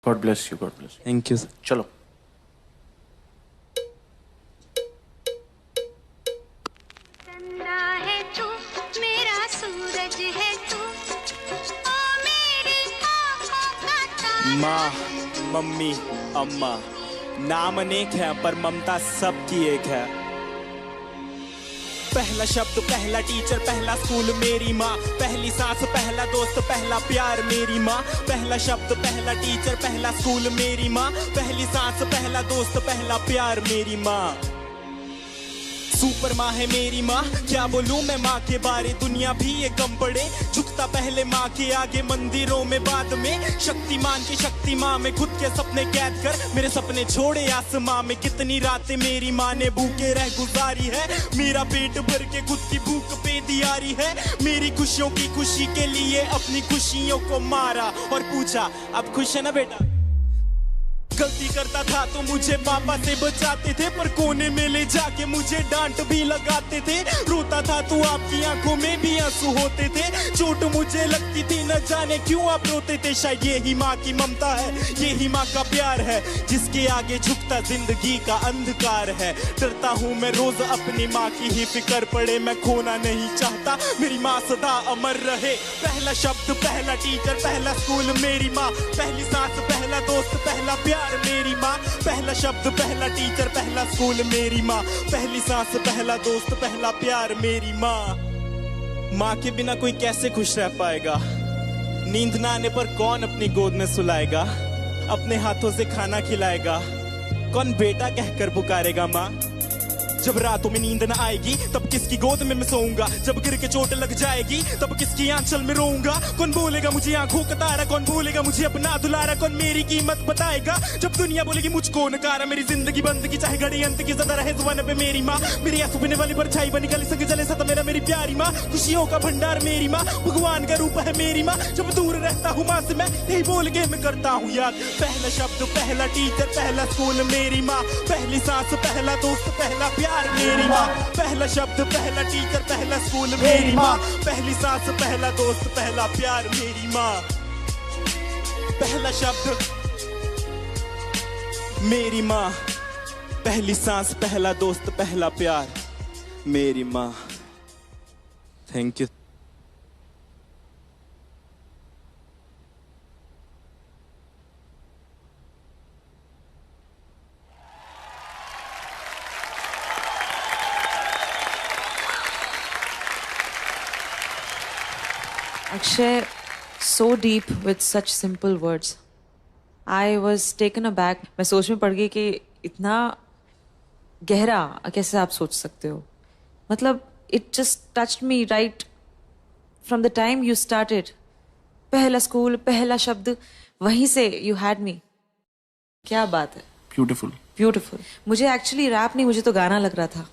God bless you, God bless. Thank you sir. चलो चंदा है तू, मेरा सूरज है तू, ओ मेरी आँखों का तारा। माँ, मम्मी, अम्मा, नाम अनेक है पर ममता सबकी एक है। पहला शब्द, पहला टीचर, पहला स्कूल मेरी माँ, पहली सांस, पहला दोस्त, पहला प्यार मेरी माँ। पहला शब्द, पहला टीचर, पहला स्कूल मेरी माँ, पहली सांस, पहला दोस्त, पहला प्यार मेरी माँ। सुपर माँ है मेरी माँ, क्या बोलूं मैं माँ के बारे, दुनिया भी ये कम पड़े। झुकता पहले माँ के आगे, मंदिरों में बाद में। शक्तिमान की शक्ति माँ में खुद के सपने कैद कर, मेरे सपने छोड़े आसमां में। कितनी रातें मेरी माँ ने भूखे रह गुजारी है, मेरा पेट भर के खुद की भूख पे दियारी है। मेरी खुशियों की खुशी के लिए अपनी खुशियों को मारा और पूछा अब खुश है ना बेटा। गलती करता था तो मुझे पापा से बचाते थे, पर कोने में ले जाके मुझे डांट भी लगाते थे। रोता था तो आपकी आंखों में भी आंसू होते थे। चोट मुझे लगती थी न जाने क्यों आप रोते थे। शायद यही माँ की ममता है, यही माँ का प्यार है, जिसके आगे झुकता जिंदगी का अंधकार है। डरता हूँ मैं रोज अपनी माँ की ही फिक्र पड़े, मैं खोना नहीं चाहता मेरी माँ सदा अमर रहे। पहला शब्द, पहला टीचर, पहला स्कूल मेरी माँ, पहली सांस, पहला दोस्त, पहला प्यार मेरी माँ। पहला शब्द, पहला टीचर, पहला स्कूल मेरी माँ, पहली सांस, पहला दोस्त, पहला प्यार मेरी माँ। माँ के बिना कोई कैसे खुश रह पाएगा, नींद ना आने पर कौन अपनी गोद में सुलाएगा, अपने हाथों से खाना खिलाएगा, कौन बेटा कहकर पुकारेगा माँ। जब रातों में नींद न आएगी तब किसकी गोद में मैं सोऊंगा, जब गिर के चोट लग जाएगी तब किसकी आंचल में रोऊंगा। कौन बोलेगा मुझे आंखों का तारा, कौन बोलेगा मुझे अपना दुलारा, कौन मेरी कीमत बताएगा जब दुनिया बोलेगी मुझको नकारा। मेरी जिंदगी बंद की चाहे घड़ी अंत की ज़्यादा रहे जुबान पे मेरी माँ, मेरी आंसू पीने वाली परछाई बनी गली संग जले सता मेरा मेरी प्यारी माँ। खुशियों का भंडार मेरी माँ, भगवान का रूप है मेरी माँ। जब दूर रहता हूँ माँ से मैं यही बोल के मैं करता हूँ याद। पहला शब्द, पहला टीचर, पहला स्कूल मेरी माँ, पहली सांस, पहला दोस्त, पहला प्यार मेरी माँ। पहला शब्द, पहला टीचर, पहला स्कूल मेरी माँ, पहली सांस, पहला दोस्त, पहला प्यार मेरी माँ। पहला शब्द मेरी माँ, पहली सांस, पहला दोस्त, पहला प्यार मेरी माँ। Thank you. Akshay, so deep with such simple words. I was taken aback. मैं सोच में पड़ गई कि इतना गहरा कैसे आप सोच सकते हो। मतलब it just touched me right from the time you started. पहला स्कूल, पहला शब्द, वहीं से you had me. क्या बात है। ब्यूटीफुल। Beautiful. मुझे एक्चुअली रैप नहीं, मुझे तो गाना लग रहा था।